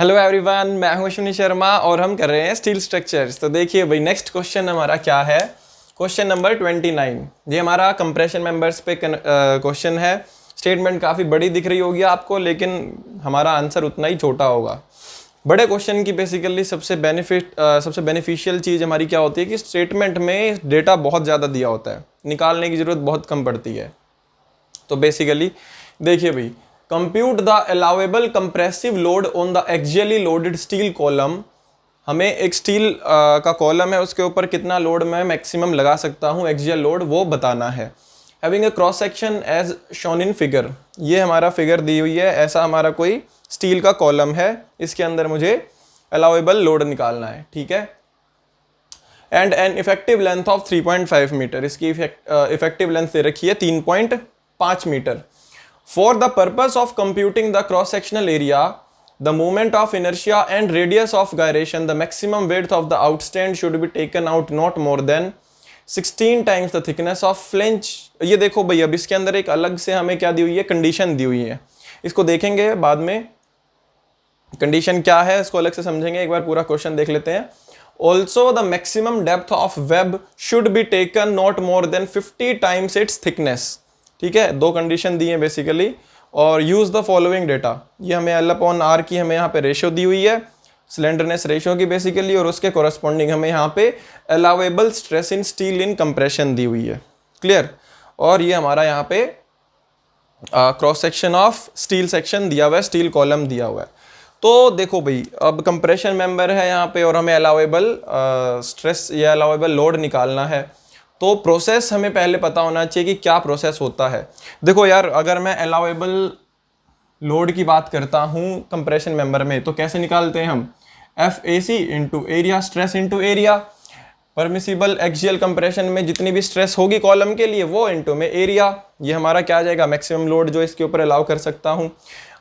Hello everyone, मैं हूं अश्विनी शर्मा और हम कर रहे हैं स्टील स्ट्रक्चर्स। तो देखिए भाई, नेक्स्ट क्वेश्चन हमारा क्या है। Question number 29। ये हमारा कंप्रेशन मेंबर्स पे क्वेश्चन है। स्टेटमेंट काफ़ी बड़ी दिख रही होगी आपको, लेकिन हमारा आंसर उतना ही छोटा होगा। बड़े क्वेश्चन की बेसिकली सबसे बेनिफिशियल चीज़ हमारी क्या होती है कि स्टेटमेंट में डेटा बहुत ज़्यादा दिया होता है, निकालने की ज़रूरत बहुत कम पड़ती है। तो बेसिकली देखिए भाई, compute the allowable compressive load on the axially loaded steel column. हमें एक स्टील का कॉलम है, उसके ऊपर कितना लोड मैं मैक्सिमम लगा सकता हूँ, एक्सियल लोड, वो बताना है। Having a cross section as shown in figure. ये हमारा फिगर दी हुई है, ऐसा हमारा कोई स्टील का कॉलम है, इसके अंदर मुझे अलाउेबल लोड निकालना है, ठीक है। And an effective length of 3.5 metre. इसकी इफेक्टिव लेंथ दे रखी है 3.5 metre. For the purpose of computing the cross-sectional area, the moment of inertia and radius of gyration, the maximum width of the outstand should be taken out not more than 16 times the thickness of flange। ये देखो भाई, अब इसके अंदर एक अलग से हमें क्या दी हुई है, कंडीशन दी हुई है। इसको देखेंगे बाद में, कंडीशन क्या है इसको अलग से समझेंगे। एक बार पूरा क्वेश्चन देख लेते हैं। Also the maximum depth of web should be taken not more than 50 times its thickness। ठीक है, दो कंडीशन दी है बेसिकली। और यूज द फॉलोइंग डेटा, ये हमें L/R की हमें यहाँ पे रेशियो दी हुई है, स्लेंडरनेस रेशियो की बेसिकली, और उसके कोरस्पॉन्डिंग हमें यहाँ पे allowable stress in steel in compression दी हुई है। क्लियर। और ये हमारा यहाँ पे cross section of steel section दिया हुआ है, स्टील कॉलम दिया हुआ है। तो देखो भाई, अब कंप्रेशन मेंबर है यहाँ पे और हमें अलाउेबल स्ट्रेस या अलाउेबल लोड निकालना है। तो प्रोसेस हमें पहले पता होना चाहिए कि क्या प्रोसेस होता है। देखो यार, अगर मैं अलाउेबल लोड की बात करता हूँ कंप्रेशन मेंबर में, तो कैसे निकालते हैं हम, FAC into area, stress into area. Permissible axial compression में जितनी भी स्ट्रेस होगी कॉलम के लिए, वो इंटू में एरिया। ये हमारा क्या आ जाएगा, मैक्सिमम लोड जो इसके ऊपर अलाउ कर सकता हूँ।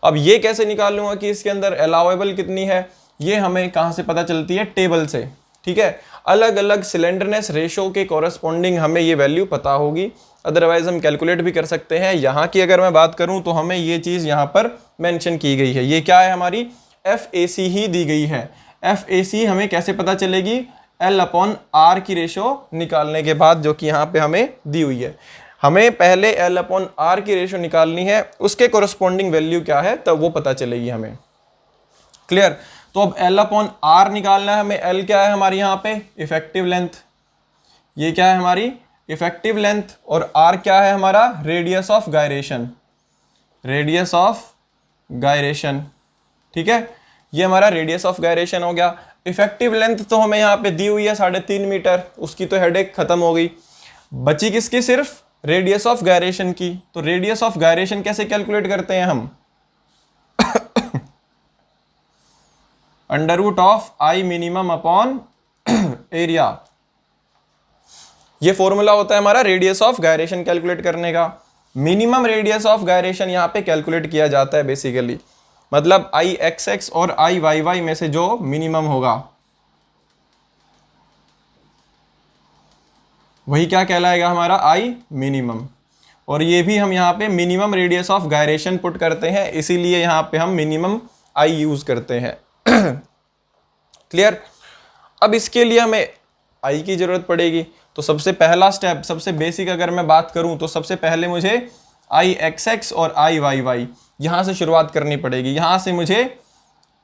अब ये कैसे निकाल लूँगा कि इसके अंदर अलाउेबल कितनी है, ये हमें कहाँ से पता चलती है, टेबल से। ठीक है, अलग अलग सिलेंडरनेस रेशो के कॉरस्पॉन्डिंग हमें ये वैल्यू पता होगी, अदरवाइज हम कैलकुलेट भी कर सकते हैं। यहाँ की अगर मैं बात करूँ तो हमें ये चीज़ यहाँ पर मेंशन की गई है। ये क्या है, हमारी FAC ही दी गई है। FAC हमें कैसे पता चलेगी, L/R की रेशो निकालने के बाद, जो कि यहाँ पे हमें दी हुई है। हमें पहले L/R की रेशो निकालनी है, उसके कॉरस्पॉन्डिंग वैल्यू क्या है तब वो पता चलेगी हमें। क्लियर। तो अब L/R निकालना है हमें। L क्या है हमारी यहाँ पे, इफेक्टिव लेंथ। ये क्या है हमारी इफेक्टिव लेंथ। और R क्या है हमारा, radius of gyration, radius of gyration. ठीक है, ये हमारा रेडियस ऑफ गायरेशन हो गया। इफेक्टिव लेंथ तो हमें यहाँ पे दी हुई है 3.5 मीटर, उसकी तो हेडेक खत्म हो गई। बची किसकी, सिर्फ रेडियस ऑफ गायरेशन की। तो रेडियस ऑफ गायरेशन कैसे कैलकुलेट करते हैं हम, under root of I minimum upon area. ये फॉर्मूला होता है हमारा रेडियस ऑफ गायरेशन कैलकुलेट करने का। मिनिमम रेडियस ऑफ गायरेशन यहाँ पे कैलकुलेट किया जाता है बेसिकली, मतलब IXX और IYY में से जो मिनिमम होगा वही क्या कहलाएगा, हमारा I मिनिमम। और ये भी हम यहाँ पे minimum radius of gyration put करते हैं, इसीलिए यहाँ पे हम मिनिमम I यूज करते हैं। क्लियर। अब इसके लिए हमें I की जरूरत पड़ेगी। तो सबसे पहला स्टेप, सबसे बेसिक अगर मैं बात करूं, तो सबसे पहले मुझे IXX और IYY यहां से शुरुआत करनी पड़ेगी। यहां से मुझे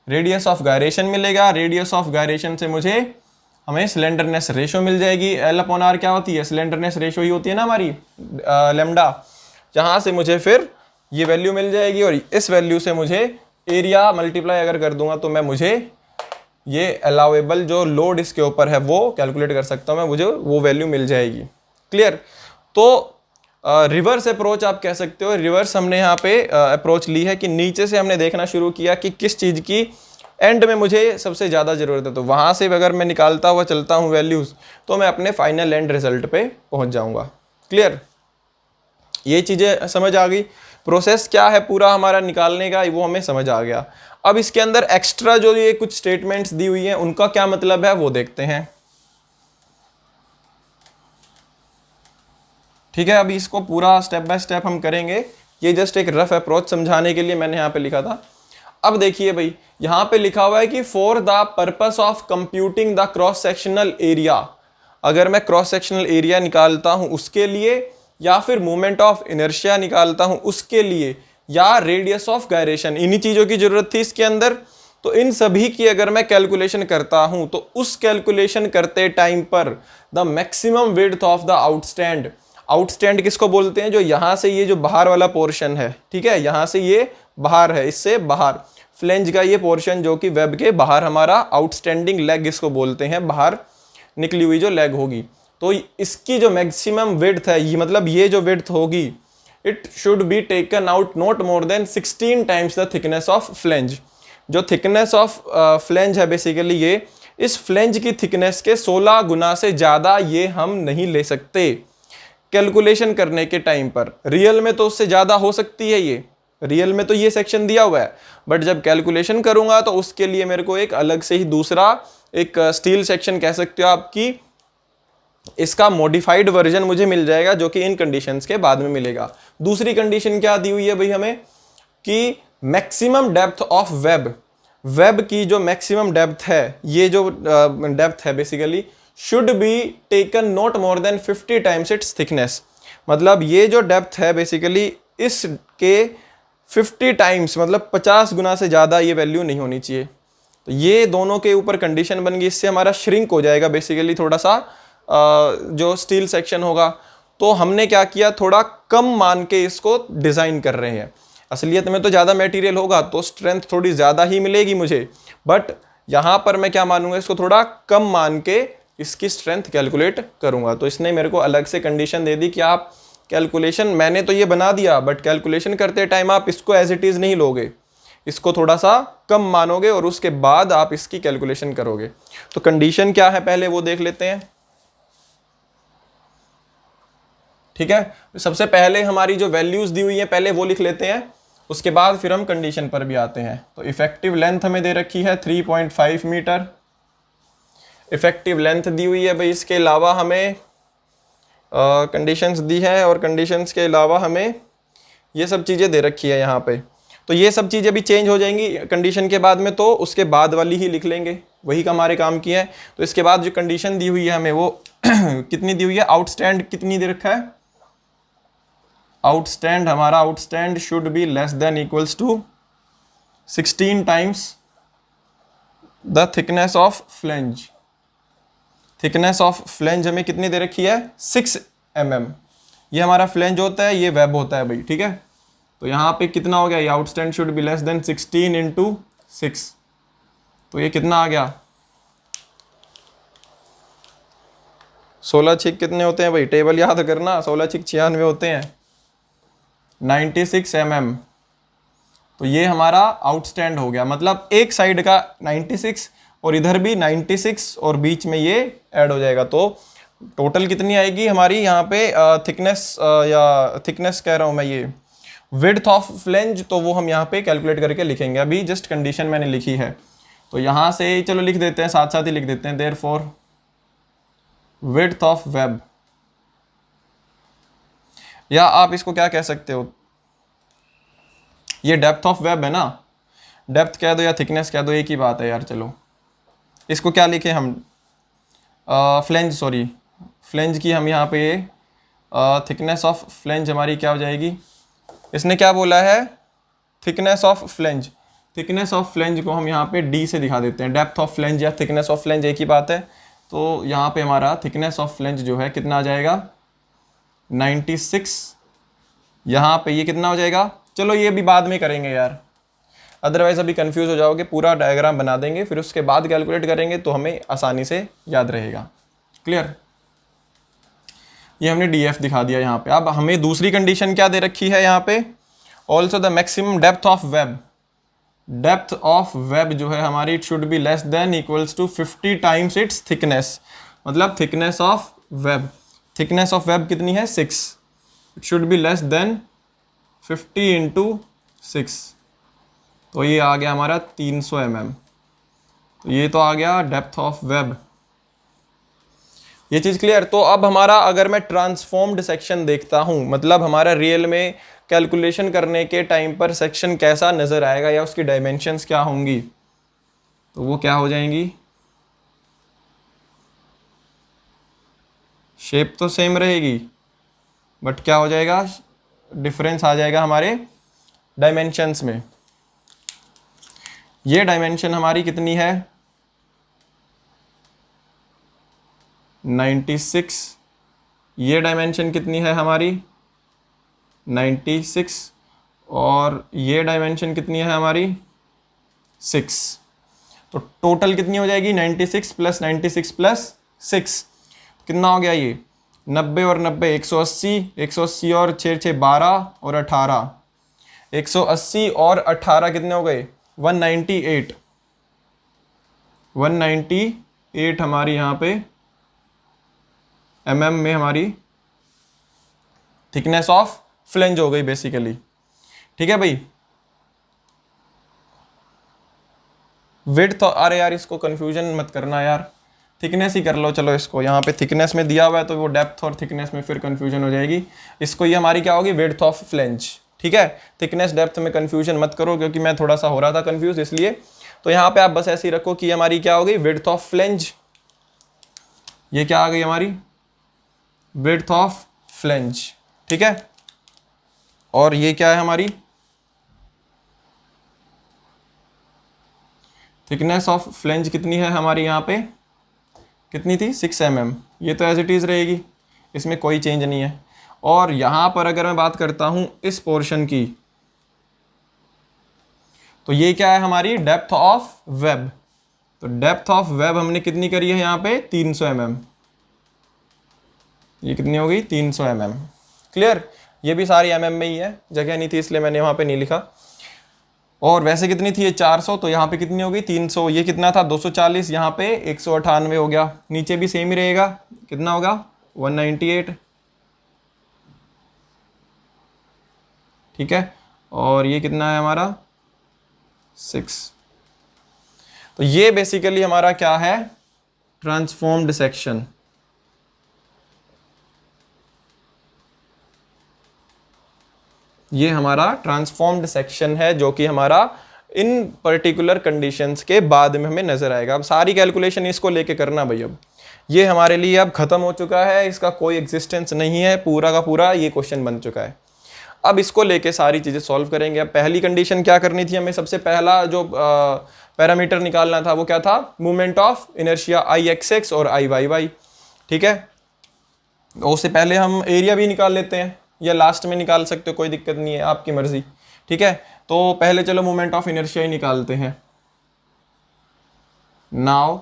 रेडियस ऑफ गायरेशन मिलेगा, रेडियस ऑफ गायरेशन से मुझे हमें सिलेंडरनेस रेशो मिल जाएगी। L/R क्या होती है, सिलेंडरनेस रेशो ही होती है ना हमारी, लेमडा। जहां से मुझे फिर ये वैल्यू मिल जाएगी, और इस वैल्यू से मुझे एरिया मल्टीप्लाई अगर कर दूंगा तो मैं मुझे ये अलाउेबल जो लोड इसके ऊपर है वो कैलकुलेट कर सकता हूँ, मैं मुझे वो वैल्यू मिल जाएगी। क्लियर। तो रिवर्स अप्रोच आप कह सकते हो। रिवर्स हमने यहाँ पे अप्रोच ली है कि नीचे से हमने देखना शुरू किया कि किस चीज़ की एंड में मुझे सबसे ज़्यादा ज़रूरत है। तो वहाँ से अगर मैं निकालता हुआ चलता हूँ वैल्यूज़, तो मैं अपने फाइनल एंड रिजल्ट पे पहुँच जाऊँगा। क्लियर। ये चीज़ें समझ आ गई, प्रोसेस क्या है पूरा हमारा निकालने का वो हमें समझ आ गया। अब इसके अंदर एक्स्ट्रा जो ये कुछ स्टेटमेंट्स दी हुई हैं उनका क्या मतलब है वो देखते हैं। ठीक है, अभी इसको पूरा स्टेप बाय स्टेप हम करेंगे। ये जस्ट एक रफ अप्रोच समझाने के लिए मैंने यहाँ पे लिखा था। अब देखिए भाई, यहाँ पे लिखा हुआ है कि for the purpose of computing the cross sectional area, अगर मैं क्रॉस सेक्शनल एरिया निकालता हूं उसके लिए, या फिर मोमेंट ऑफ इनर्शिया निकालता हूं उसके लिए, या रेडियस ऑफ गायरेशन, इन्हीं चीजों की जरूरत थी इसके अंदर। तो इन सभी की अगर मैं कैलकुलेशन करता हूं तो उस कैलकुलेशन करते टाइम पर the maximum width of the outstand, outstand किसको बोलते हैं, जो यहां से ये जो बाहर वाला पोर्शन है, ठीक है, यहां से ये बाहर है, इससे बाहर फ्लेंज का ये पोर्शन जो कि वेब के बाहर हमारा आउटस्टैंडिंग लेग इसको बोलते हैं, बाहर निकली हुई जो लेग होगी। तो इसकी जो मैक्सिमम विड्थ है, ये मतलब ये जो विड्थ होगी, it should be taken out not more than 16 times the thickness of flange. जो थिकनेस ऑफ फ्लेंज है बेसिकली ये, इस फ्लेंज की थिकनेस के 16 गुना से ज़्यादा ये हम नहीं ले सकते कैलकुलेशन करने के टाइम पर। रियल में तो उससे ज़्यादा हो सकती है, ये रियल में तो ये सेक्शन दिया हुआ है, बट जब कैलकुलेशन करूंगा तो उसके लिए मेरे को एक अलग से ही दूसरा एक स्टील सेक्शन कह सकते हो आपकी, इसका मॉडिफाइड वर्जन मुझे मिल जाएगा, जो कि इन कंडीशंस के बाद में मिलेगा। दूसरी कंडीशन क्या दी हुई है भाई हमें, कि maximum depth of web, web की जो मैक्सिमम डेप्थ है, ये जो डेप्थ है basically, should be taken not more than 50 times its thickness. मतलब ये जो डेप्थ है बेसिकली इसके 50 टाइम्स, मतलब 50 गुना से ज़्यादा ये वैल्यू नहीं होनी चाहिए। तो ये दोनों के ऊपर कंडीशन बन गई, इससे हमारा श्रिंक हो जाएगा बेसिकली थोड़ा सा जो स्टील सेक्शन होगा। तो हमने क्या किया, थोड़ा कम मान के इसको डिज़ाइन कर रहे हैं। असलियत में तो ज़्यादा मटेरियल होगा तो स्ट्रेंथ थोड़ी ज़्यादा ही मिलेगी मुझे, बट यहाँ पर मैं क्या मानूंगा, इसको थोड़ा कम मान के इसकी स्ट्रेंथ कैलकुलेट करूँगा। तो इसने मेरे को अलग से कंडीशन दे दी कि आप कैलकुलेशन, मैंने तो ये बना दिया, बट कैलकुलेशन करते टाइम आप इसको एज इट इज़ नहीं लोगे, इसको थोड़ा सा कम मानोगे और उसके बाद आप इसकी कैलकुलेशन करोगे। तो कंडीशन क्या है पहले वो देख लेते हैं, ठीक है। सबसे पहले हमारी जो वैल्यूज दी हुई है पहले वो लिख लेते हैं, उसके बाद फिर हम कंडीशन पर भी आते हैं। तो इफेक्टिव लेंथ हमें दे रखी है 3.5 मीटर, इफेक्टिव लेंथ दी हुई है भाई। इसके अलावा हमें कंडीशंस दी है, और कंडीशंस के अलावा हमें ये सब चीज़ें दे रखी है यहाँ पे। तो ये सब चीज़ें भी चेंज हो जाएंगी कंडीशन के बाद में, तो उसके बाद वाली ही लिख लेंगे, वही का हमारे काम की है। तो इसके बाद जो कंडीशन दी हुई है हमें वो कितनी दी हुई है, आउटस्टैंड कितनी दे रखा है, आउटस्टैंड हमारा outstand should be less than equals to 16 times the thickness of flange. Thickness of flange हमें कितनी दे रखी है, 6 mm। ये हमारा फ्लेंज होता है, ये वेब होता है भाई, ठीक है। तो यहाँ पे कितना हो गया, ये outstand should be less then 16 × 6, तो ये कितना आ गया, 16 छिक कितने होते हैं भाई, टेबल याद करना, 16 छिक 96 होते हैं, 96 mm। तो ये हमारा आउटस्टैंड हो गया, मतलब एक साइड का 96 और इधर भी 96 और बीच में ये ऐड हो जाएगा। तो टोटल कितनी आएगी हमारी यहाँ पे थिकनेस, या थिकनेस कह रहा हूँ मैं, ये विड्थ ऑफ फ्लेंज, तो वो हम यहाँ पे कैलकुलेट करके लिखेंगे। अभी जस्ट कंडीशन मैंने लिखी है, तो यहाँ से चलो लिख देते हैं, साथ साथ ही लिख देते हैं, देयरफॉर विड्थ ऑफ वेब, या आप इसको क्या कह सकते हो, ये डेप्थ ऑफ वेब है ना, डेप्थ कह दो या थिकनेस कह दो, एक ही बात है यार। चलो इसको क्या लिखे हम, फ्लेंज, सॉरी फ्लेंज की हम यहाँ पे थिकनेस ऑफ फ्लेंज हमारी क्या हो जाएगी, इसने क्या बोला है, thickness of flange, thickness of flange को हम यहाँ पे डी से दिखा देते हैं, डेप्थ ऑफ फ्लेंज या थिकनेस ऑफ फ्लेंज एक ही बात है। तो यहाँ पे हमारा थिकनेस ऑफ फ्लेंज जो है कितना आ जाएगा, 96, यहाँ पे ये कितना हो जाएगा, चलो ये भी बाद में करेंगे यार, अदरवाइज अभी कंफ्यूज हो जाओगे, पूरा डायग्राम बना देंगे फिर उसके बाद कैलकुलेट करेंगे तो हमें आसानी से याद रहेगा। क्लियर, ये हमने डीएफ दिखा दिया यहाँ पे। अब हमें दूसरी कंडीशन क्या दे रखी है यहाँ पे, also the maximum depth of web, depth of web जो है हमारी, it should be less than equals to 50 times its thickness. मतलब thickness of web, thickness of web कितनी है, 6, it should be less than 50 × 6, तो ये आ गया हमारा 300 mm। तो ये तो आ गया डेप्थ ऑफ वेब, ये चीज़ क्लियर। तो अब हमारा अगर मैं ट्रांसफॉर्म्ड सेक्शन देखता हूँ, मतलब हमारा रियल में कैलकुलेशन करने के टाइम पर सेक्शन कैसा नज़र आएगा या उसकी डायमेंशंस क्या होंगी, तो वो क्या हो जाएंगी, शेप तो सेम रहेगी बट क्या हो जाएगा, डिफरेंस आ जाएगा हमारे डायमेंशंस में। ये डायमेंशन हमारी कितनी है 96, ये डायमेंशन कितनी है हमारी 96 और ये डायमेंशन कितनी है हमारी 6। तो टोटल कितनी हो जाएगी 96 प्लस 96 प्लस 6, कितना हो गया ये 90 और 90 180, 180 और 6 6 12 और 18, 180 और 18 कितने हो गए 198, 198 हमारी यहाँ पे mm में हमारी थिकनेस ऑफ फ्लेंज हो गई बेसिकली। ठीक है भाई, विड्थ, अरे यार इसको कंफ्यूजन मत करना यार, थिकनेस ही कर लो, चलो इसको यहाँ पे थिकनेस में दिया हुआ है तो वो डेप्थ और थिकनेस में फिर कंफ्यूजन हो जाएगी। इसको ये हमारी क्या होगी विड्थ ऑफ फ्लेंज। ठीक है, थिकनेस डेप्थ में कंफ्यूजन मत करो क्योंकि मैं थोड़ा सा हो रहा था कंफ्यूज इसलिए। तो यहाँ पे आप बस ऐसे ही रखो कि हमारी क्या हो गई विड्थ ऑफ फ्लेंज, ये क्या आ गई हमारी विड्थ ऑफ फ्लेंज। ठीक है, और ये क्या है हमारी थिकनेस ऑफ फ्लेंज कितनी है हमारी यहाँ पे कितनी थी 6 mm, ये तो एज इट इज़ रहेगी, इसमें कोई चेंज नहीं है। और यहाँ पर अगर मैं बात करता हूँ इस पोर्शन की, तो ये क्या है हमारी डेप्थ ऑफ वेब। तो डेप्थ ऑफ वेब हमने कितनी करी है यहाँ पे 300 mm, ये कितनी हो गई 300 mm। क्लियर, ये भी सारी mm में ही है, जगह नहीं थी इसलिए मैंने वहाँ पे नहीं लिखा। और वैसे कितनी थी ये 400, तो यहाँ पे कितनी होगी 300, ये कितना था 240, यहाँ पे 198 हो गया, नीचे भी सेम ही रहेगा, कितना होगा 198। ठीक है, और ये कितना है हमारा 6। तो ये बेसिकली हमारा क्या है ट्रांसफॉर्म्ड सेक्शन। ये हमारा ट्रांसफॉर्म्ड सेक्शन है जो कि हमारा इन पर्टिकुलर कंडीशंस के बाद में हमें नजर आएगा। अब सारी कैलकुलेशन इसको लेके करना भाई, अब ये हमारे लिए अब खत्म हो चुका है, इसका कोई एग्जिस्टेंस नहीं है, पूरा का पूरा ये क्वेश्चन बन चुका है। अब इसको लेके सारी चीजें सॉल्व करेंगे। अब पहली कंडीशन क्या करनी थी हमें, सबसे पहला जो पैरामीटर निकालना था वो क्या था मूवमेंट ऑफ इनर्शिया IXX और IYY। ठीक है, उससे पहले हम एरिया भी निकाल लेते हैं या लास्ट में निकाल सकते हो, कोई दिक्कत नहीं है, आपकी मर्जी। ठीक है, तो पहले चलो मोमेंट ऑफ इनर्शिया ही निकालते हैं। नाउ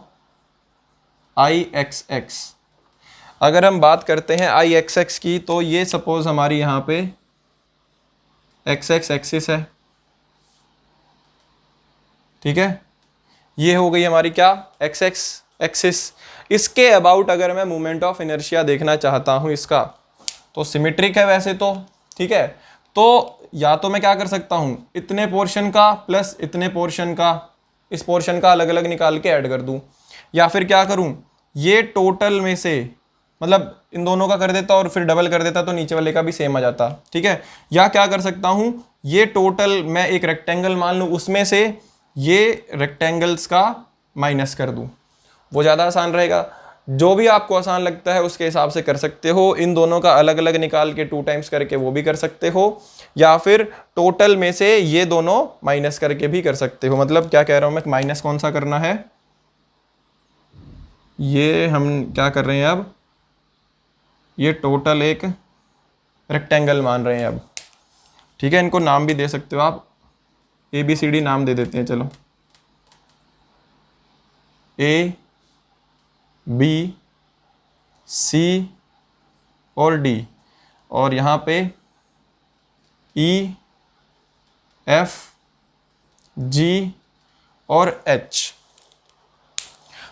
IXX, अगर हम बात करते हैं IXX की, तो ये सपोज हमारी यहाँ पे XX एक्सिस है। ठीक है, ये हो गई हमारी क्या XX एक्सिस। इसके अबाउट अगर मैं मोमेंट ऑफ इनर्शिया देखना चाहता हूँ इसका, तो सिमेट्रिक है वैसे तो। ठीक है, तो या तो मैं क्या कर सकता हूँ इतने पोर्शन का प्लस इतने पोर्शन का, इस पोर्शन का अलग अलग निकाल के ऐड कर दूँ, या फिर क्या करूँ ये टोटल में से मतलब इन दोनों का कर देता और फिर डबल कर देता तो नीचे वाले का भी सेम आ जाता। ठीक है, या क्या कर सकता हूँ ये टोटल मैं एक रेक्टेंगल मान लूँ, उसमें से ये रेक्टेंगल्स का माइनस कर दूँ, वो ज़्यादा आसान रहेगा। जो भी आपको आसान लगता है उसके हिसाब से कर सकते हो। इन दोनों का अलग अलग निकाल के 2 टाइम्स करके वो भी कर सकते हो, या फिर टोटल में से ये दोनों माइनस करके भी कर सकते हो। मतलब क्या कह रहा हूँ मैं, माइनस कौन सा करना है, ये हम क्या कर रहे हैं अब, ये टोटल एक रेक्टेंगल मान रहे हैं अब। ठीक है, इनको नाम भी दे सकते हो आप, ABCD नाम दे देते हैं, चलो A B C और D, और यहाँ पे E F G और H।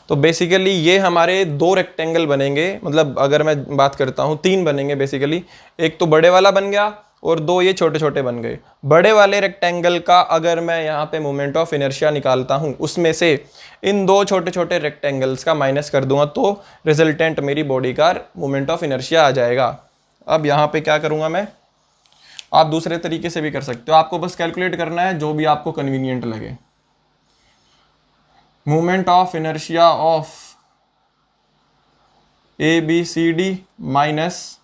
तो बेसिकली ये हमारे 2 रेक्टेंगल बनेंगे, मतलब अगर मैं बात करता हूँ 3 बनेंगे बेसिकली। एक तो बड़े वाला बन गया और 2 ये छोटे छोटे बन गए। बड़े वाले रेक्टेंगल का अगर मैं यहाँ पे मोमेंट ऑफ इनर्शिया निकालता हूँ, उसमें से इन 2 छोटे छोटे रेक्टेंगल्स का माइनस कर दूंगा तो रिजल्टेंट मेरी बॉडी का मोमेंट ऑफ इनर्शिया आ जाएगा। अब यहाँ पे क्या करूँगा मैं, आप दूसरे तरीके से भी कर सकते हो, आपको बस कैलकुलेट करना है जो भी आपको कन्वीनियंट लगे। Moment of inertia of A B C D minus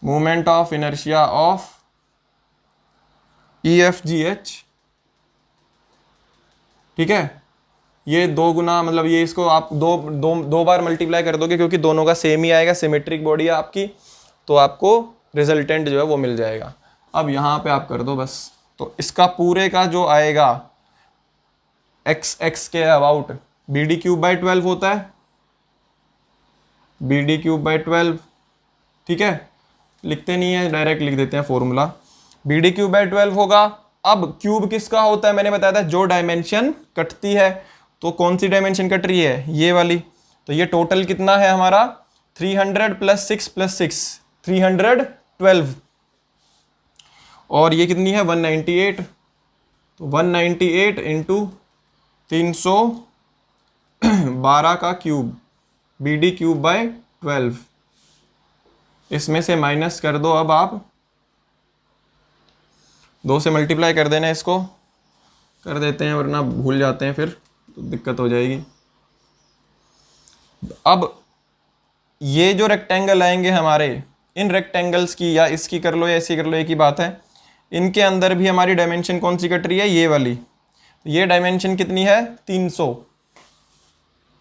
moment of inertia of E F G H, ठीक है। ये 2 गुना, मतलब ये इसको आप दो बार मल्टीप्लाई कर दोगे क्योंकि दोनों का सेम ही आएगा, सिमेट्रिक बॉडी है आपकी, तो आपको रिजल्टेंट जो है वो मिल जाएगा। अब यहाँ पे आप कर दो बस, तो इसका पूरे का जो आएगा x के about B D cube by 12 होता है, बी डी क्यूब बाई 12, ठीक है। लिखते नहीं है, डायरेक्ट लिख देते हैं formula, B D cube by 12 होगा। अब क्यूब किसका होता है, मैंने बताया था जो डायमेंशन कटती है, तो कौन सी डायमेंशन कट रही है, ये वाली। तो ये टोटल कितना है हमारा 300 प्लस 6 312, और ये कितनी है 198, तो 198 इंटू 312 का cube B D cube by 12, इसमें से माइनस कर दो। अब आप 2 से मल्टीप्लाई कर देना, इसको कर देते हैं वरना भूल जाते हैं फिर तो दिक्कत हो जाएगी। अब ये जो रेक्टेंगल आएंगे हमारे, इन रेक्टेंगल्स की, या इसकी कर लो या इसकी कर लो, एक ही बात है, इनके अंदर भी हमारी डायमेंशन कौन सी कट रही है, ये वाली। तो ये डायमेंशन कितनी है 300,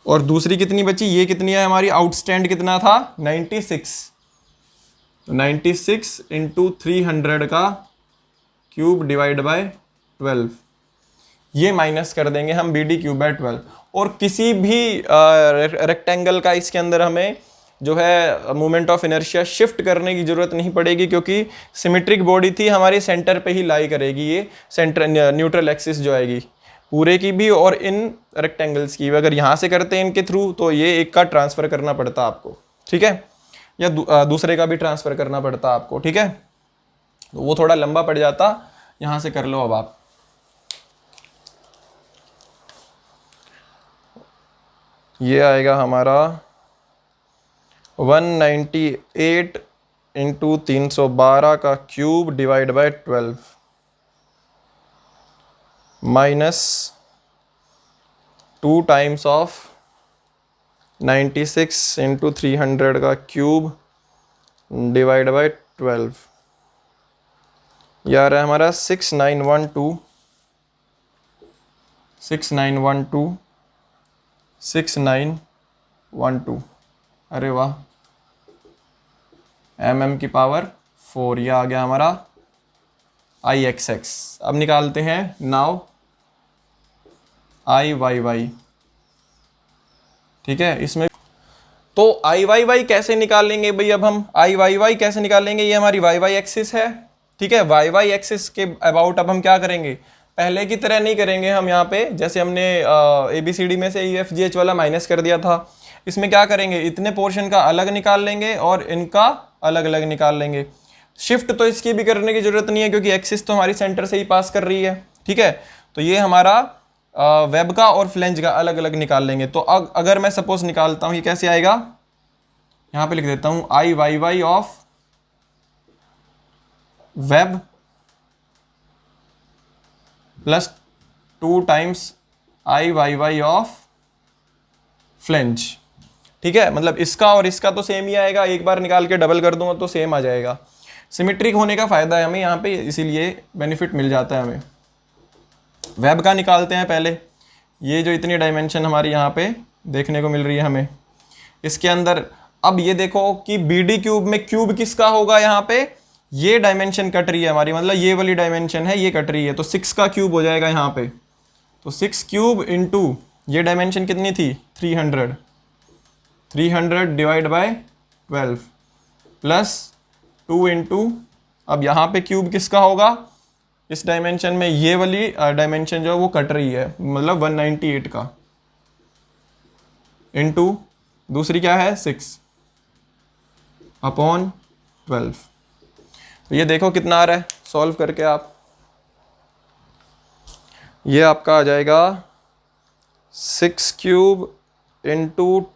और दूसरी कितनी बची, ये कितनी है हमारी, आउटस्टैंड कितना था 96, तो 96 इंटू 300 का क्यूब डिवाइड बाय 12, ये माइनस कर देंगे हम बी डी क्यूब बाय 12। और किसी भी रेक्टेंगल का इसके अंदर हमें जो है मोमेंट ऑफ इनर्शिया शिफ्ट करने की ज़रूरत नहीं पड़ेगी, क्योंकि सिमेट्रिक बॉडी थी हमारी, सेंटर पे ही लाई करेगी, ये सेंटर न्यूट्रल एक्सिस जो आएगी पूरे की भी और इन रेक्टेंगल्स की। अगर यहाँ से करते हैं इनके थ्रू तो ये एक का ट्रांसफ़र करना पड़ता आपको, ठीक है, या दूसरे का भी ट्रांसफ़र करना पड़ता आपको, ठीक है, तो वो थोड़ा लंबा पड़ जाता। यहाँ से कर लो अब आप, ये आएगा हमारा 198 इंटू 312 का cube divide by 12 minus 2 times of 96 into 300 का क्यूब डिवाइड बाय 12, यह आ रहा है हमारा 6912। अरे वाह, mm की पावर 4, यह आ गया हमारा IXX। अब निकालते हैं नाउ IYY, ठीक है। इसमें तो IYY कैसे निकालेंगे भाई, अब हम IYY कैसे निकालेंगे, ये हमारी YY एक्सिस है, ठीक है। YY एक्सिस के अबाउट अब हम क्या करेंगे, पहले की तरह नहीं करेंगे हम, यहाँ पे जैसे हमने ABCD में से EFGH वाला माइनस कर दिया था, इसमें क्या करेंगे, इतने पोर्शन का अलग निकाल लेंगे और इनका अलग अलग निकाल लेंगे। शिफ्ट तो इसकी भी करने की जरूरत नहीं है क्योंकि एक्सिस तो हमारी सेंटर से ही पास कर रही है, ठीक है। तो ये हमारा वेब का और फ्लेंज का अलग अलग निकाल लेंगे। तो अगर मैं सपोज निकालता हूँ, ये कैसे आएगा, यहाँ पे लिख देता हूँ IYY of web plus 2 times IYY of flange, ठीक है। मतलब इसका और इसका तो सेम ही आएगा, एक बार निकाल के डबल कर दूंगा तो सेम आ जाएगा। सिमेट्रिक होने का फ़ायदा है हमें यहाँ पे, इसीलिए बेनिफिट मिल जाता है हमें। वेब का निकालते हैं पहले, ये जो इतनी डायमेंशन हमारी यहाँ पे देखने को मिल रही है हमें, इसके अंदर अब ये देखो कि बी डी क्यूब में क्यूब किसका होगा, यहाँ पे ये डायमेंशन कट रही है हमारी, मतलब ये वाली डायमेंशन है, ये कट रही है, तो 6 का क्यूब हो जाएगा यहाँ पे। तो 6 क्यूब इंटू ये डायमेंशन कितनी थी 300 डिवाइड बाय 12 प्लस 2 इंटू, अब यहाँ पे क्यूब किसका होगा, इस डायमेंशन में ये वाली डायमेंशन जो है वो कट रही है, मतलब 198 का, इंटू दूसरी क्या है 6 अपॉन 12। तो ये देखो कितना आ रहा है, सॉल्व करके आप, ये आपका आ जाएगा 6 cube into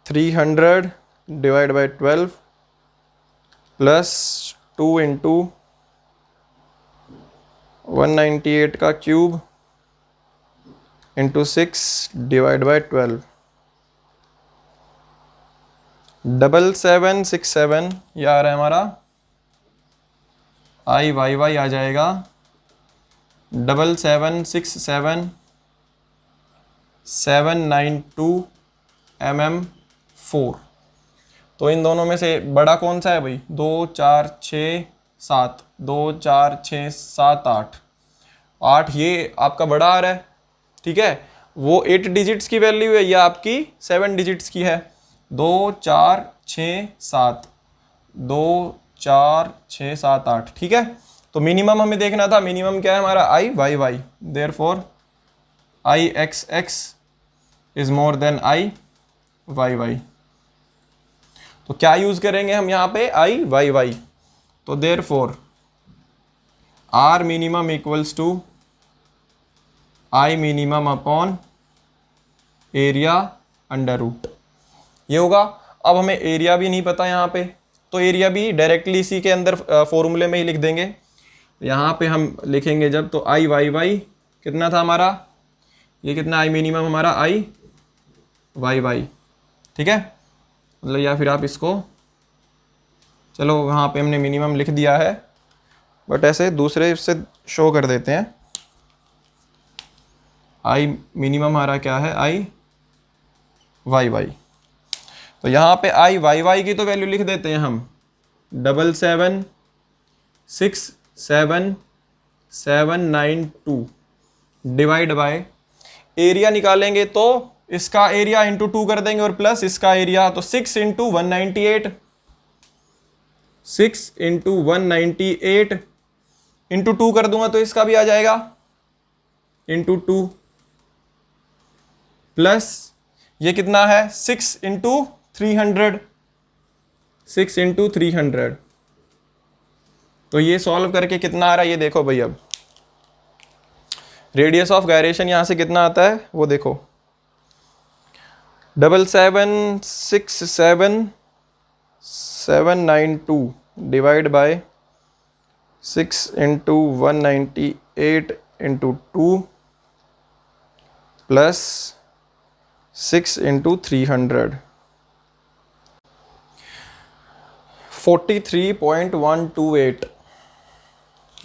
300 divide by 12 plus 2 into 198 का क्यूब इंटू 6 डिवाइड बाई 12, 7767 ये आ रहा है हमारा IYY आ जाएगा 7767 792 mm4। तो इन दोनों में से बड़ा कौन सा है भाई? 2 4 6 7, 2 4 6 7 8, 8 ये आपका बड़ा आ रहा है, ठीक है। वो 8 डिजिट्स की वैल्यू है, या आपकी 7 डिजिट्स की है। 2 4 6 7, 2 4 6 7 8, ठीक है। तो मिनिमम हमें देखना था, मिनिमम क्या है हमारा? IYY, therefore IXX is more than IYY। तो क्या यूज करेंगे हम यहाँ पे? IYY। तो therefore R minimum equals to I minimum upon area under root, ये होगा। अब हमें एरिया भी नहीं पता यहाँ पे, तो एरिया भी डायरेक्टली इसी के अंदर फॉर्मूले में ही लिख देंगे। यहाँ पे हम लिखेंगे जब, तो IYY कितना था हमारा? ये कितना I मिनिमम हमारा? IYY, ठीक है। मतलब या फिर आप इसको, चलो वहाँ पे हमने मिनिमम लिख दिया है, बट ऐसे दूसरे से शो कर देते हैं। I मिनिमम हमारा क्या है? IYY। तो यहाँ पे IYY की तो वैल्यू लिख देते हैं हम 776792 डिवाइड बाय एरिया निकालेंगे, तो इसका एरिया इंटू 2 कर देंगे और प्लस इसका एरिया, तो 6 इंटू 198, 6 इंटू 198 इंटू 2 कर दूंगा तो इसका भी आ जाएगा इंटू 2, प्लस ये कितना है? 6 इंटू 300, 6 इंटू 300। तो ये सॉल्व करके कितना आ रहा है ये देखो भाई। अब रेडियस ऑफ गायरेशन यहां से कितना आता है वो देखो, 776792 divide by 6 into 198 into 2 plus 6 into 300, 43.128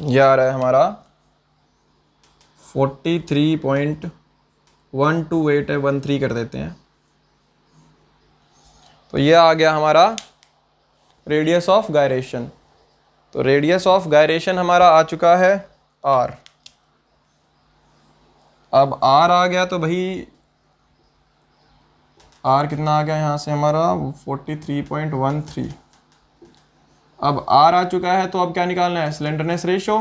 ये आ रहा है हमारा। 43.128 है, 13 कर देते हैं। तो ये आ गया हमारा रेडियस ऑफ गायरेशन। तो रेडियस ऑफ गायरेशन हमारा आ चुका है R। अब R आ गया तो भाई R कितना आ गया यहाँ से हमारा? 43.13। अब R आ चुका है, तो अब क्या निकालना है? Slenderness ratio,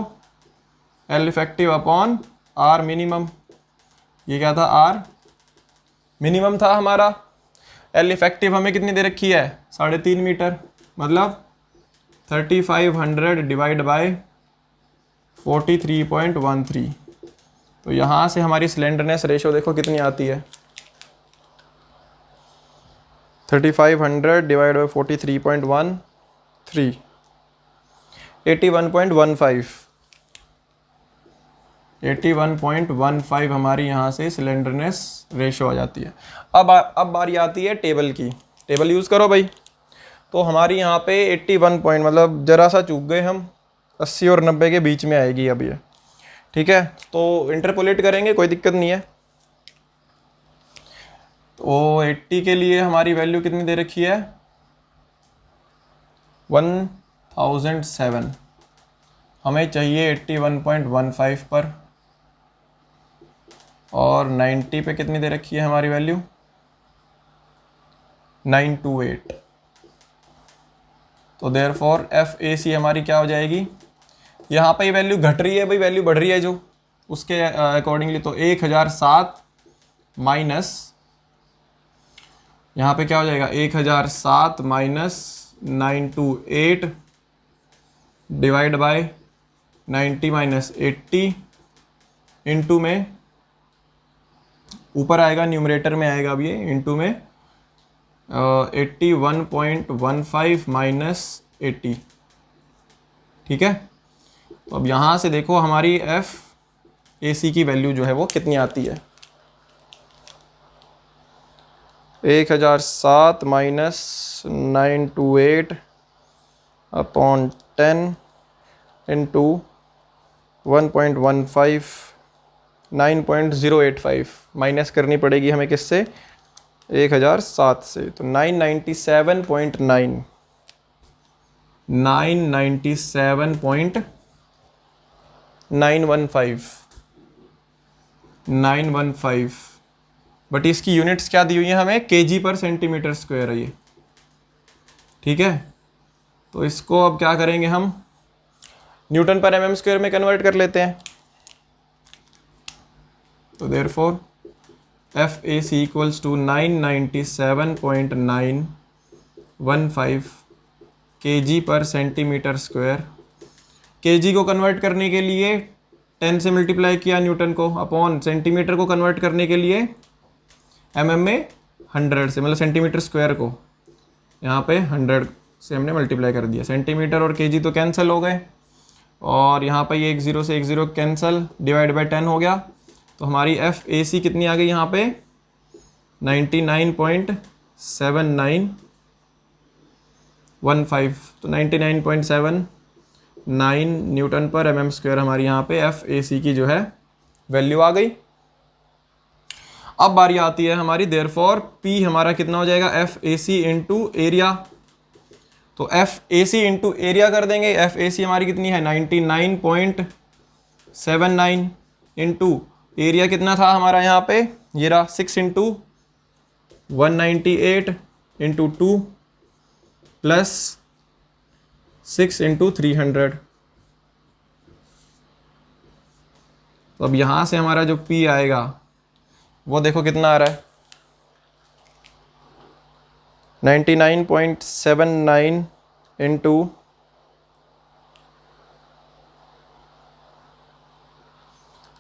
L effective upon R minimum. ये क्या था? R मिनिमम था हमारा। L इफेक्टिव हमें कितनी दे रखी है? 3.5 मीटर, मतलब 3500 डिवाइड बाय 43.13। तो यहाँ से हमारी स्लेंडरनेस रेशो देखो कितनी आती है, 3500 डिवाइड बाई 43.13, 81.15। 81.15 हमारी यहाँ से सिलेंडरनेस रेशो आ जाती है। अब बारी आती है टेबल की। टेबल यूज़ करो भाई। तो हमारी यहाँ पे 81 पॉइंट, मतलब ज़रा सा चूक गए हम, 80 और 90 के बीच में आएगी अब ये, ठीक है। तो इंटरपोलेट करेंगे, कोई दिक्कत नहीं है। तो 80 के लिए हमारी वैल्यू कितनी दे रखी है? 1007। हमें चाहिए 81.15 पर, और 90 पे कितनी दे रखी है हमारी वैल्यू? 928। तो देयरफॉर FAC हमारी क्या हो जाएगी? यहाँ पे वैल्यू घट रही है भाई, वैल्यू बढ़ रही है जो, उसके अकॉर्डिंगली। तो 1007 माइनस, यहाँ पे क्या हो जाएगा? 1007 minus 928 divide by 90 minus 80 into में, ऊपर आएगा न्यूमरेटर में आएगा अब ये, इंटू में 81.15 माइनस 80, ठीक है। तो अब यहाँ से देखो हमारी एफ ए सी की वैल्यू जो है वो कितनी आती है, 1007 माइनस 928 अपॉन 10 इंटू 1.15 9.085 माइनस करनी पड़ेगी हमें किससे, 1007 से, तो 997.9 997.915 बट इसकी यूनिट्स क्या दी हुई है हमें, केजी पर सेंटीमीटर स्क्वायर है ये, ठीक है। तो इसको अब क्या करेंगे हम, न्यूटन पर एमएम स्क्वायर में कन्वर्ट कर लेते हैं। तो therefore F A C equals to 997.915 KG पर सेंटीमीटर स्क्वायर। केजी को कन्वर्ट करने के लिए 10 से मल्टीप्लाई किया न्यूटन को, अपॉन सेंटीमीटर को कन्वर्ट करने के लिए एमएम में 100 से, मतलब सेंटीमीटर स्क्वायर को यहाँ पे 100 से हमने मल्टीप्लाई कर दिया। सेंटीमीटर और केजी तो कैंसिल हो गए, और यहाँ पे ये 1 0 से 1 0 कैंसिल, डिवाइड बाय 10 हो गया। तो हमारी एफ ए सी कितनी आ गई यहाँ पे, 99.7915। तो 99.79 न्यूटन पर एमएम स्क्वायर हमारी यहाँ पे एफ ए सी की जो है वैल्यू आ गई। अब बारी आती है हमारी, देयरफॉर पी हमारा कितना हो जाएगा, F A C into area. तो F A C into area कर देंगे। एफ ए सी हमारी कितनी है, 99.79 इंटू एरिया कितना था हमारा यहाँ पे, ये रहा 6 इंटू 198 इंटू 2 प्लस 6 इंटू 300। तो अब यहाँ से हमारा जो P आएगा वो देखो कितना आ रहा है, 99.79 into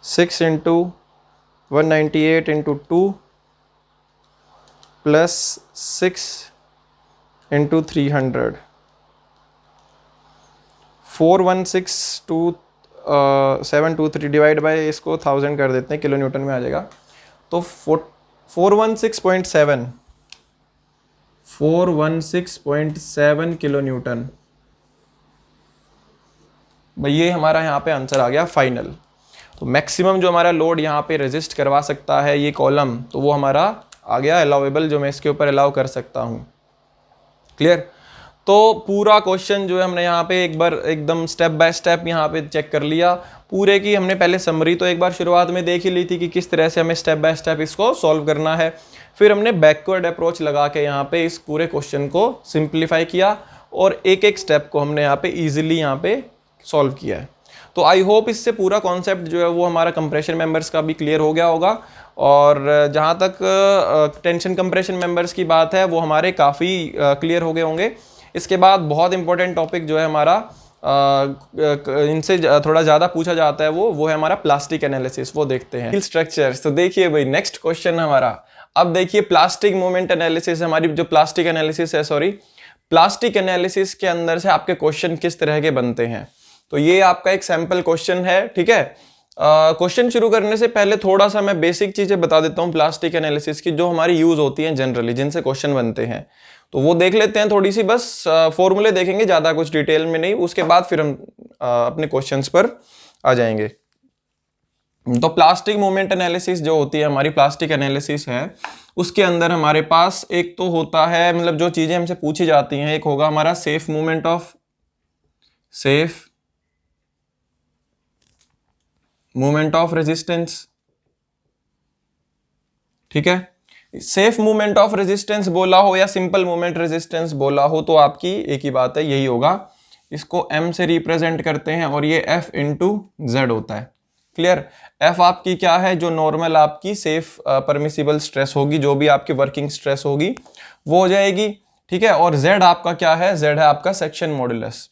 6 into 198 into 2 plus 6 into 300। 416723 divide by इसको 1000 कर देते हैं, किलो न्यूटन में आ जाएगा। तो 416.7 किलो न्यूटन भाई, ये हमारा यहाँ पे आंसर आ गया फाइनल। तो मैक्सिमम जो हमारा लोड यहाँ पे रेजिस्ट करवा सकता है ये कॉलम, तो वो हमारा आ गया अलाउेबल, जो मैं इसके ऊपर अलाउ कर सकता हूँ। क्लियर। तो पूरा क्वेश्चन जो है हमने यहाँ पे एक बार एकदम स्टेप बाय स्टेप यहाँ पे चेक कर लिया। पूरे की हमने पहले समरी तो एक बार शुरुआत में देख ही ली थी कि किस तरह से हमें स्टेप बाय स्टेप इसको सॉल्व करना है। फिर हमने बैकवर्ड अप्रोच लगा के यहाँ पे इस पूरे क्वेश्चन को सिंप्लीफाई किया और एक एक स्टेप को हमने यहाँ पे ईजिली यहाँ पे सॉल्व किया है। तो आई होप इससे पूरा कॉन्सेप्ट जो है वो हमारा कंप्रेशन मेंबर्स का भी क्लियर हो गया होगा। और जहाँ तक टेंशन कंप्रेशन मेंबर्स की बात है वो हमारे काफ़ी क्लियर हो गए होंगे। इसके बाद बहुत इंपॉर्टेंट टॉपिक जो है हमारा इनसे थोड़ा ज़्यादा पूछा जाता है वो है हमारा प्लास्टिक एनालिसिस, वो देखते हैं। स्ट्रक्चर्स, तो देखिए भाई नेक्स्ट क्वेश्चन हमारा, अब देखिए प्लास्टिक मोमेंट एनालिसिस, हमारी जो प्लास्टिक एनालिसिस है, प्लास्टिक एनालिसिस के अंदर से आपके क्वेश्चन किस तरह के बनते हैं। तो ये आपका एक सैंपल क्वेश्चन है, ठीक है। क्वेश्चन शुरू करने से पहले थोड़ा सा मैं बेसिक चीजें बता देता हूँ प्लास्टिक एनालिसिस की, जो हमारी यूज होती हैं जनरली, जिनसे क्वेश्चन बनते हैं। तो वो देख लेते हैं थोड़ी सी, बस फॉर्मूले देखेंगे, ज्यादा कुछ डिटेल में नहीं, उसके बाद फिर हम अपने क्वेश्चंस पर आ जाएंगे। तो प्लास्टिक मोमेंट एनालिसिस जो होती है हमारी, प्लास्टिक एनालिसिस है, उसके अंदर हमारे पास एक तो होता है, मतलब जो चीजें हमसे पूछी जाती हैं, एक होगा हमारा सेफ मूवमेंट ऑफ रेजिस्टेंस, ठीक है। सेफ मूवमेंट ऑफ रेजिस्टेंस बोला हो या सिंपल मूवमेंट रेजिस्टेंस बोला हो तो आपकी एक ही बात है, यही होगा। इसको m से रिप्रेजेंट करते हैं और ये F इंटू जेड होता है। क्लियर। F आपकी क्या है, जो नॉर्मल आपकी सेफ परमिसिबल स्ट्रेस होगी, जो भी आपकी वर्किंग स्ट्रेस होगी वो हो जाएगी, ठीक है। और Z आपका क्या है, Z है आपका सेक्शन मॉडुलस।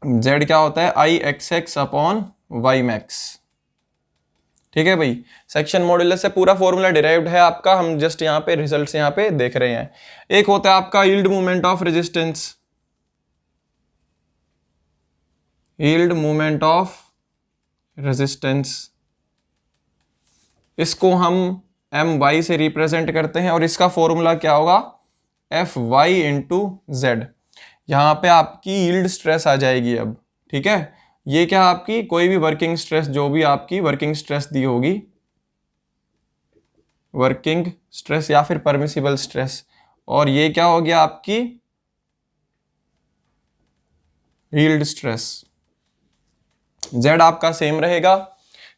Z क्या होता है, IXX अपॉन YMAX, ठीक है भाई। सेक्शन मॉडुलस से पूरा फॉर्मूला डिराइव्ड है आपका, हम जस्ट यहाँ पे रिजल्ट्स यहाँ पे देख रहे हैं। एक होता है आपका yield movement of resistance, yield moment of resistance, इसको हम एम वाई से रिप्रेजेंट करते हैं और इसका फॉर्मूला क्या होगा, एफ वाई इंटू जेड। यहाँ पे आपकी यील्ड स्ट्रेस आ जाएगी अब, ठीक है। ये क्या आपकी कोई भी वर्किंग स्ट्रेस, जो भी आपकी वर्किंग स्ट्रेस दी होगी, वर्किंग स्ट्रेस या फिर परमिसिबल स्ट्रेस, और ये क्या हो गया आपकी यील्ड स्ट्रेस। जेड आपका सेम रहेगा,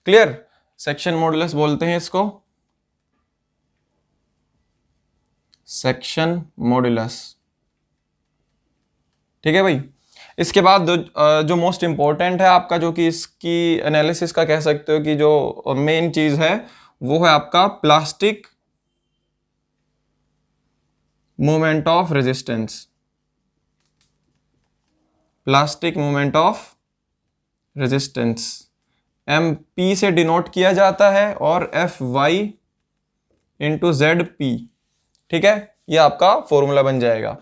क्लियर। सेक्शन मॉडुलस बोलते हैं इसको, सेक्शन मॉडुलस, ठीक है भाई। इसके बाद जो मोस्ट इंपॉर्टेंट है आपका, जो कि इसकी एनालिसिस का कह सकते हो कि जो मेन चीज है, वो है आपका plastic moment of resistance, plastic moment of resistance M P से डिनोट किया जाता है और F Y into Z P, ठीक है। ये आपका फॉर्मूला बन जाएगा।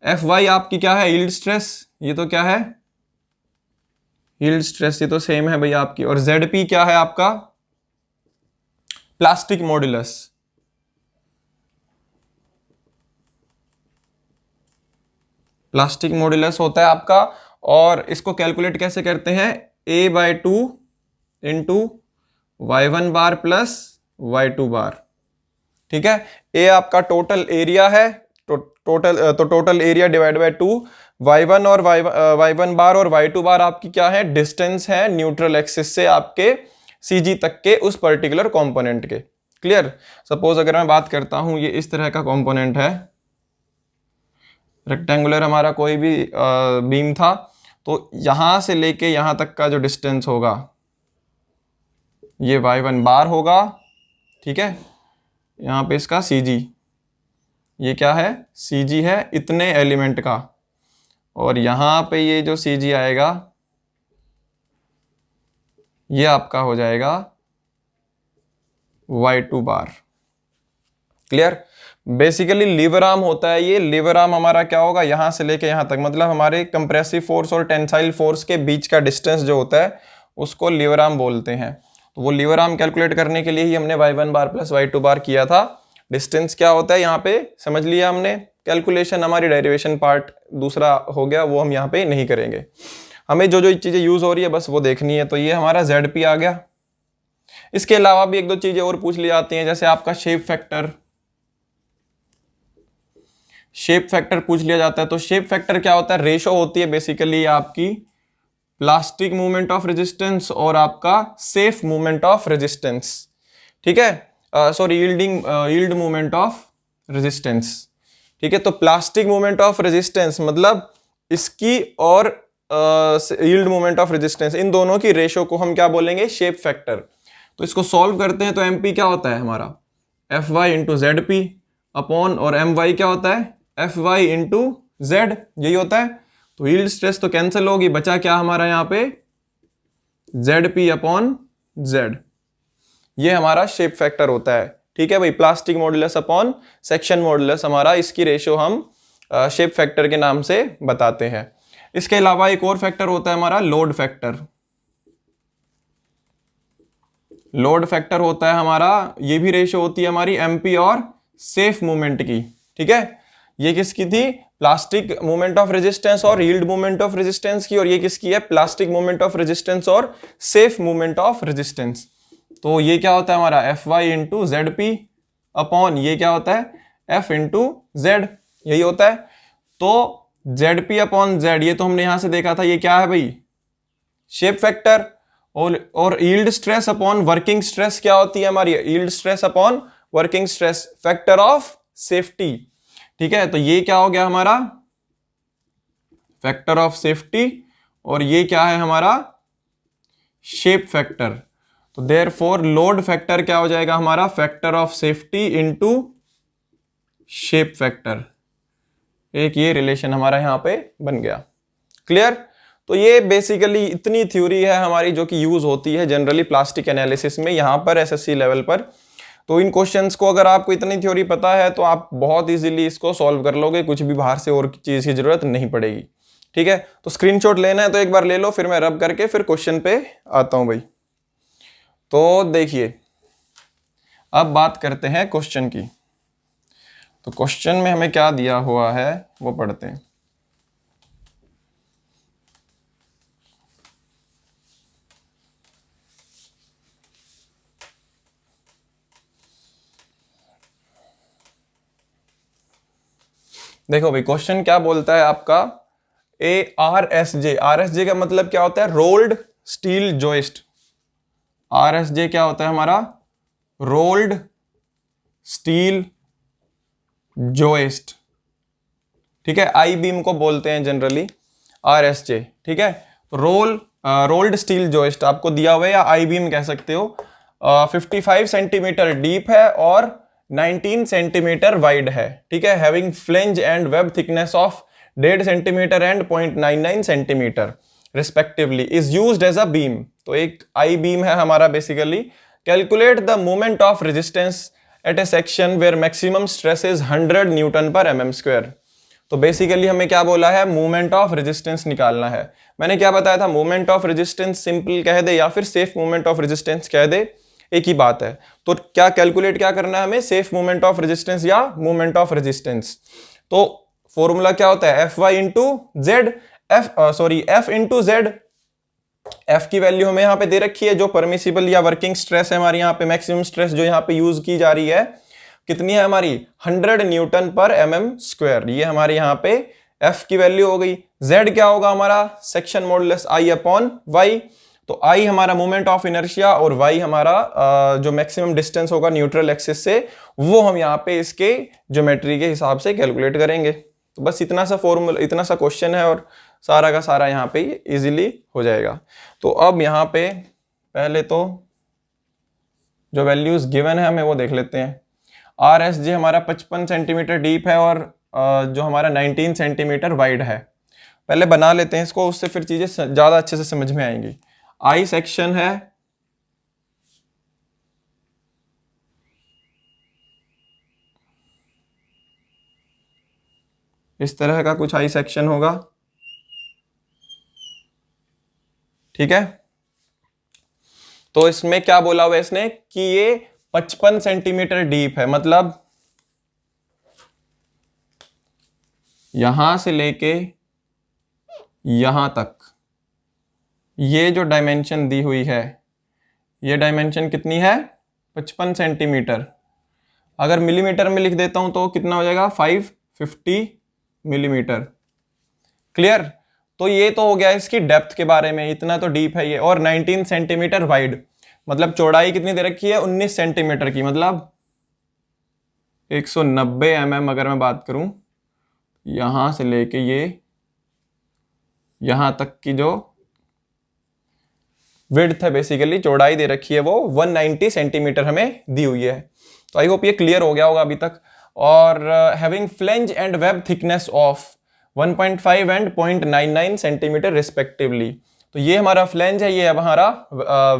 एफ वाई आपकी क्या है, यील्ड स्ट्रेस, ये तो क्या है यील्ड स्ट्रेस, ये तो सेम है भैया आपकी। और जेड पी क्या है आपका, प्लास्टिक मॉडुलस, प्लास्टिक मॉडुलस होता है आपका। और इसको कैलकुलेट कैसे करते हैं, a by 2 into y1 bar plus y2 bar, ठीक है। a आपका टोटल एरिया है, total area divide by 2, y1 और y1 बार और y2 बार आपकी क्या है, डिस्टेंस है न्यूट्रल एक्सिस से आपके CG तक के उस पर्टिकुलर कंपोनेंट के, क्लियर। सपोज अगर मैं बात करता हूं, ये इस तरह का कंपोनेंट है, रेक्टेंगुलर हमारा कोई भी बीम था, तो यहां से लेके यहां तक का जो डिस्टेंस होगा ये y1 बार होगा, ठीक है। यहाँ पे इसका CG, ये क्या है, CG है इतने एलिमेंट का, और यहाँ पे ये जो CG आएगा ये आपका हो जाएगा y2 बार, क्लियर। बेसिकली लीवर आर्म होता है ये, लीवर आर्म हमारा क्या होगा, यहां से लेके यहां तक, मतलब हमारे कंप्रेसिव फोर्स और टेंसाइल फोर्स के बीच का डिस्टेंस जो होता है उसको लीवर आर्म बोलते हैं। तो वो लीवर आर्म कैलकुलेट करने के लिए ही हमने y1 बार प्लस y2 बार किया था। डिस्टेंस क्या होता है यहाँ पे समझ लिया हमने, कैलकुलेशन हमारी डेरिवेशन पार्ट दूसरा हो गया, वो हम यहाँ पे नहीं करेंगे। हमें जो जो चीजें यूज हो रही है बस वो देखनी है। तो ये हमारा ZP आ गया। इसके अलावा भी एक दो चीजें और पूछ ली जाती हैं, जैसे आपका शेप फैक्टर, शेप फैक्टर पूछ लिया जाता है। तो शेप फैक्टर क्या होता है, रेशो होती है बेसिकली आपकी प्लास्टिक मूवमेंट ऑफ रेजिस्टेंस और आपका सेफ मूवमेंट ऑफ रेजिस्टेंस, ठीक है, sorry yield movement of resistance, ठीक है। तो प्लास्टिक मूवमेंट ऑफ रेजिस्टेंस मतलब इसकी और यील्ड मूवमेंट ऑफ रेजिस्टेंस, इन दोनों की रेशो को हम क्या बोलेंगे, शेप फैक्टर। तो इसको सॉल्व करते हैं तो एमपी क्या होता है हमारा, F Y into Z P upon, और एम वाई क्या होता है, एफ वाई इंटू जेड, यही होता है। तो यील्ड स्ट्रेस तो कैंसिल होगी, बचा क्या हमारा यहाँ पे, जेड पी अपॉन जेड, ये हमारा शेप फैक्टर होता है, ठीक है भाई। Plastic modulus upon section modulus हमारा, इसकी रेशो हम शेप फैक्टर के नाम से बताते हैं। इसके अलावा एक और फैक्टर होता है हमारा लोड फैक्टर, लोड फैक्टर होता है हमारा, ये भी रेशो होती है हमारी एमपी और सेफ मूवमेंट की, ठीक है। ये किसकी थी, प्लास्टिक मूवमेंट ऑफ रेजिस्टेंस और यील्ड मूवमेंट ऑफ रेजिस्टेंस की, और ये किसकी है, प्लास्टिक मूवमेंट ऑफ रेजिस्टेंस और सेफ मूवमेंट ऑफ रेजिस्टेंस। तो ये क्या होता है हमारा F Y into Z P upon, ये क्या होता है, एफ इंटू जेड, यही होता है। तो जेड पी अपॉन जेड, ये तो हमने यहां से देखा था, ये क्या है भाई, शेप फैक्टर। और yield stress upon working stress क्या होती है हमारी, yield stress upon working stress, factor of safety, ठीक है। तो ये क्या हो गया हमारा फैक्टर ऑफ सेफ्टी, और ये क्या है हमारा शेप फैक्टर। तो देयरफॉर लोड फैक्टर क्या हो जाएगा हमारा, factor of safety into shape factor, एक ये रिलेशन हमारा यहां पे बन गया, क्लियर। तो ये बेसिकली इतनी थ्योरी है हमारी जो कि यूज होती है जनरली प्लास्टिक एनालिसिस में यहाँ पर एसएससी लेवल पर। तो इन क्वेश्चंस को अगर आपको इतनी थ्योरी पता है तो आप बहुत इजीली इसको सॉल्व कर लोगे, कुछ भी बाहर से और चीज की जरूरत नहीं पड़ेगी, ठीक है, तो स्क्रीनशॉट लेना है तो एक बार ले लो, फिर मैं रब करके फिर क्वेश्चन पे आता हूं भाई। तो देखिए अब बात करते हैं क्वेश्चन की। तो क्वेश्चन में हमें क्या दिया हुआ है वो पढ़ते हैं। देखो भाई क्वेश्चन क्या बोलता है आपका, ARSJ। RSJ का मतलब क्या होता है, रोल्ड स्टील जॉइस्ट। RSJ क्या होता है हमारा, रोल्ड स्टील जॉइस्ट, ठीक है। आई बीम को बोलते हैं जनरली RSJ, ठीक है। रोल्ड स्टील जॉइस्ट आपको दिया हुआ है, या आई बीम कह सकते हो। 55 सेंटीमीटर डीप है और 19 सेंटीमीटर वाइड है, ठीक है। Having flange and web thickness of 1.5 centimetre and 0.99 centimetre respectively, is used as a beam. तो एक आई बीम है हमारा basically. Calculate the moment of resistance at a section where maximum stress is 100 newton per mm square. तो basically हमें क्या बोला है, movement of resistance निकालना है। मैंने क्या बताया था, मूवमेंट ऑफ रेजिस्टेंस सिंपल कह दे या फिर सेफ मूवमेंट ऑफ रेजिस्टेंस कह दे, एक ही बात है। तो क्या कैलकुलेट क्या करना है हमें, सेफ मूवमेंट ऑफ रेजिस्टेंस या मूवमेंट ऑफ रेजिस्टेंस। तो फॉर्मूला क्या होता है, Fy into Z, F into Z. F की वैल्यू हमें यहाँ पे दे रखी है, जो परमिसिबल या वर्किंग स्ट्रेस है हमारी यहाँ पे, मैक्सिमम स्ट्रेस जो यहाँ पे यूज की जा रही है कितनी है हमारी, 100 न्यूटन पर mm स्क्वायर। ये हमारे यहाँ पे F की वैल्यू हो गई। Z क्या होगा हमारा, section modulus I upon Y। तो I हमारा मोमेंट ऑफ इनर्शिया और Y हमारा जो मैक्सिमम डिस्टेंस होगा न्यूट्रल एक्सिस से, वो हम यहाँ पे इसके ज्योमेट्री के हिसाब से कैलकुलेट करेंगे। तो बस इतना सा फॉर्मूला, इतना सा क्वेश्चन है और सारा का सारा यहाँ पे इजीली हो जाएगा। तो अब यहाँ पे पहले तो जो वैल्यूज गिवन है हमें वो देख लेते हैं। RSJ हमारा 55 सेंटीमीटर डीप है और जो हमारा 19 सेंटीमीटर वाइड है। पहले बना लेते हैं इसको, उससे फिर चीजें ज्यादा अच्छे से समझ में आएंगी। आई सेक्शन है, इस तरह का कुछ आई सेक्शन होगा, ठीक है। तो इसमें क्या बोला हुआ है इसने कि ये 55 सेंटीमीटर डीप है, मतलब यहां से लेके यहां तक ये जो डायमेंशन दी हुई है, ये डायमेंशन कितनी है, 55 सेंटीमीटर। अगर मिलीमीटर में लिख देता हूं तो कितना हो जाएगा, 550 मिलीमीटर। क्लियर। तो ये तो हो गया इसकी डेप्थ के बारे में, इतना तो डीप है ये। और 19 सेंटीमीटर वाइड, मतलब चौड़ाई कितनी दे रखी है, 19 सेंटीमीटर की, मतलब 190 mm अगर मैं बात करूं, यहां से लेके ये यहां तक की जो विड्थ है बेसिकली, चौड़ाई दे रखी है, वो 190 सेंटीमीटर हमें दी हुई है। तो आई होप ये क्लियर हो गया होगा अभी तक। और having flange and web thickness of 1.5 and 0.99 centimetre respectively. तो ये हमारा फ्लेंज है, ये अब हमारा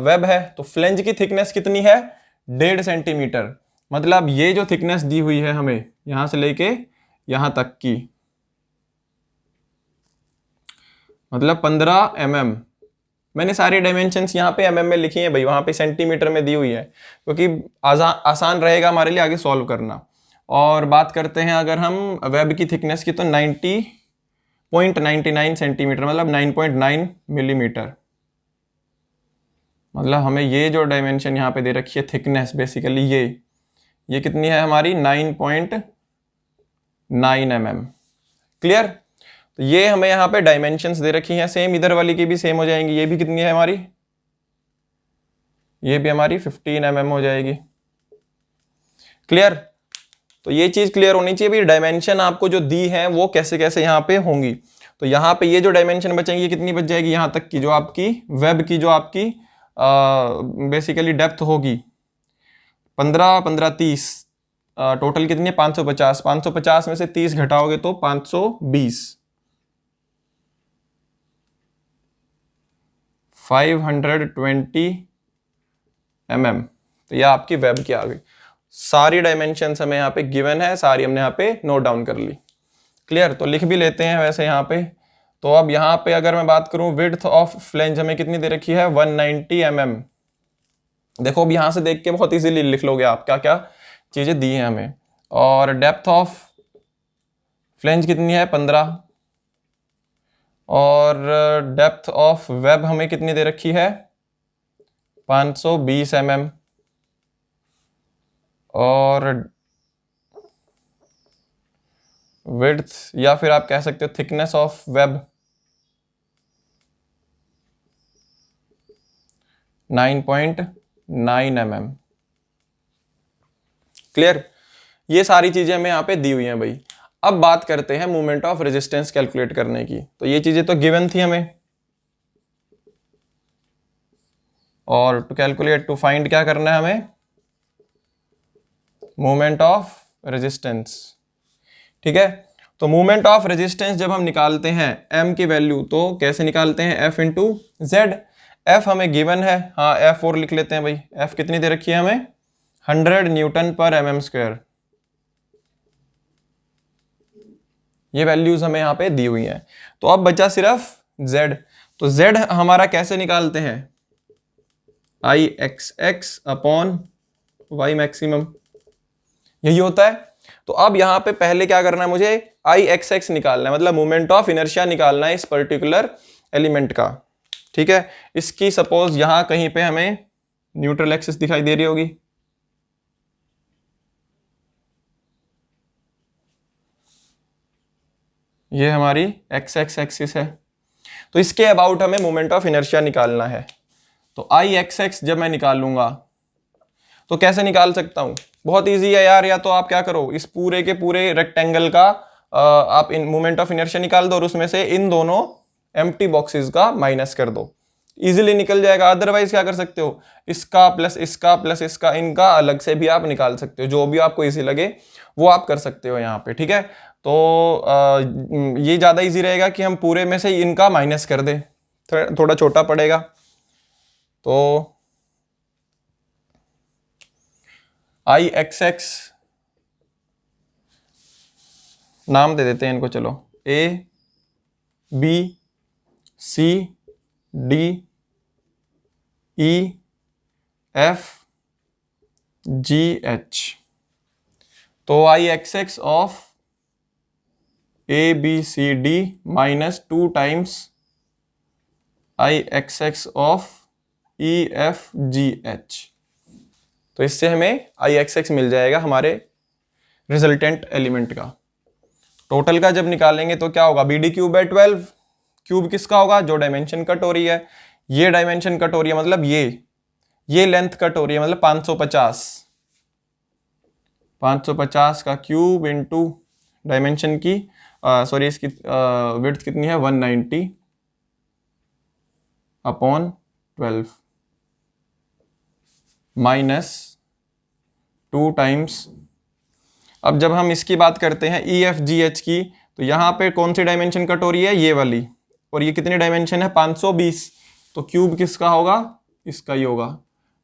वेब है। तो फ्लेंज की थिकनेस कितनी है, 1.5 सेंटीमीटर। मतलब ये जो थिकनेस दी हुई है हमें यहां से लेके यहां तक की, मतलब 15 mm। मैंने सारी डायमेंशंस यहाँ पे mm में लिखी हैं भाई, वहां पे सेंटीमीटर में दी हुई है, क्योंकि आसान रहेगा हमारे लिए आगे सॉल्व करना। और बात करते हैं अगर हम वेब की थिकनेस की, तो 90.99 सेंटीमीटर, मतलब 9.9 मिलीमीटर। मतलब हमें ये जो डायमेंशन यहाँ पे दे रखी है थिकनेस, बेसिकली ये कितनी है हमारी, 9.9 mm। क्लियर। तो ये हमें यहाँ पे डायमेंशंस दे रखी हैं, सेम इधर वाली की भी सेम हो जाएंगी। ये भी कितनी है हमारी, ये भी हमारी 15 mm हो जाएगी। क्लियर। तो ये चीज क्लियर होनी चाहिए भाई, डायमेंशन आपको जो दी है वो कैसे कैसे यहाँ पे होंगी। तो यहाँ पे ये जो डायमेंशन बचेंगी, ये कितनी बच जाएगी, यहाँ तक की जो आपकी वेब की जो आपकी बेसिकली डेप्थ होगी 15 15 30, टोटल कितनी है 550। 550 में से 30 घटाओगे तो 520, 520 mm। तो ये आपकी वेब की आ गई। सारी डायमेंशंस हमें यहाँ पे गिवन है, सारी हमने यहाँ पे नोट डाउन कर ली। क्लियर। तो लिख भी लेते हैं वैसे यहाँ पे, तो अब यहाँ पे अगर मैं बात करूँ, विड्थ ऑफ फ्लेंज हमें कितनी दे रखी है, 190 mm। देखो अब यहाँ से देख के बहुत इजीली लिख लोगे आप क्या क्या चीज़ें दी हैं हमें। और डेप्थ ऑफ फ्लेंज कितनी है, 15। और डेप्थ ऑफ वेब हमें कितनी दे रखी है, 520 mm। और विड्थ या फिर आप कह सकते हो thickness of web 9.9 mm। Clear, ये सारी चीजें हमें यहाँ पे दी हुई हैं भाई। अब बात करते हैं मोमेंट ऑफ रेजिस्टेंस कैलकुलेट करने की। तो ये चीजें तो गिवन थी हमें, और टू कैलकुलेट, टू फाइंड क्या करना है हमें, मोमेंट ऑफ रेजिस्टेंस। ठीक है, तो मोमेंट ऑफ रेजिस्टेंस जब हम निकालते हैं m की वैल्यू, तो कैसे निकालते हैं, F इंटू जेड। F हमें गिवन है, हाँ F4 लिख लेते हैं भाई। F कितनी दे रखी है हमें, 100 न्यूटन पर mm²। ये वैल्यूज हमें यहाँ पे दी हुई हैं। तो अब बचा सिर्फ Z। तो Z हमारा कैसे निकालते हैं, IXX अपॉन Y मैक्सिमम, यही होता है। तो अब यहाँ पे पहले क्या करना है, मुझे IXX निकालना है, मतलब मोमेंट ऑफ इनर्शिया निकालना है इस पर्टिकुलर एलिमेंट का। ठीक है, इसकी सपोज यहाँ कहीं पे हमें न्यूट्रल एक्सिस दिखाई दे रही होगी, ये हमारी XX एक्सिस है। तो इसके अबाउट हमें मोमेंट ऑफ इनर्शिया निकालना है। तो IXX जब मैं निकालूंगा तो कैसे निकाल सकता हूं, बहुत इजी है यार। या तो आप क्या करो, इस पूरे के पूरे रेक्टेंगल का आप इन मोमेंट ऑफ इनर्शिया निकाल दो, और उसमें से इन दोनों एम्प्टी बॉक्सेस का माइनस कर दो, इजीली निकल जाएगा। अदरवाइज क्या कर सकते हो, इसका प्लस इसका प्लस इसका, इनका अलग से भी आप निकाल सकते हो, जो भी आपको इजी लगे वो आप कर सकते हो यहाँ पे। ठीक है, तो ये ज़्यादा इजी रहेगा कि हम पूरे में से इनका माइनस कर दें, थोड़ा छोटा पड़ेगा। तो IXX नाम दे देते हैं इनको, चलो A B C D E F G H। तो IXX of A B C D minus 2 times IXX of E F G H। तो इससे हमें IXX मिल जाएगा हमारे रिजल्टेंट एलिमेंट का। टोटल का जब निकालेंगे तो क्या होगा, BD क्यूब है 12। क्यूब किसका होगा, जो डायमेंशन कट हो रही है, ये डायमेंशन कट हो रही है, मतलब ये लेंथ कट हो रही है, मतलब 550। 550 का क्यूब इंटू डायमेंशन की सॉरी इसकी विड्थ कितनी है, 190 अपॉन 12 माइनस 2 टाइम्स। अब जब हम इसकी बात करते हैं EFGH की, तो यहाँ पे कौन सी डायमेंशन कट हो रही है, ये वाली, और ये कितनी डायमेंशन है, 520। तो क्यूब किसका होगा, इसका ही होगा,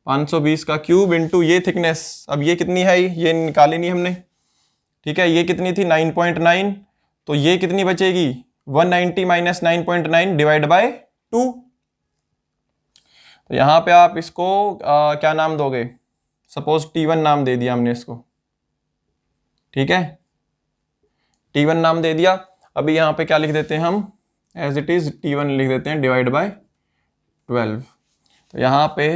520 का क्यूब इंटू ये थिकनेस। अब ये कितनी है, ये निकाली नहीं हमने। ठीक है, ये कितनी थी, 9.9। तो ये कितनी बचेगी, 190 माइनस 9.9 डिवाइड बाय 2। तो यहाँ पे आप इसको क्या नाम दोगे, सपोज T1 नाम दे दिया हमने इसको। ठीक है, T1 नाम दे दिया। अभी यहाँ पे क्या लिख देते हैं हम, एज इट इज T1 लिख देते हैं डिवाइड बाय 12। तो यहाँ पे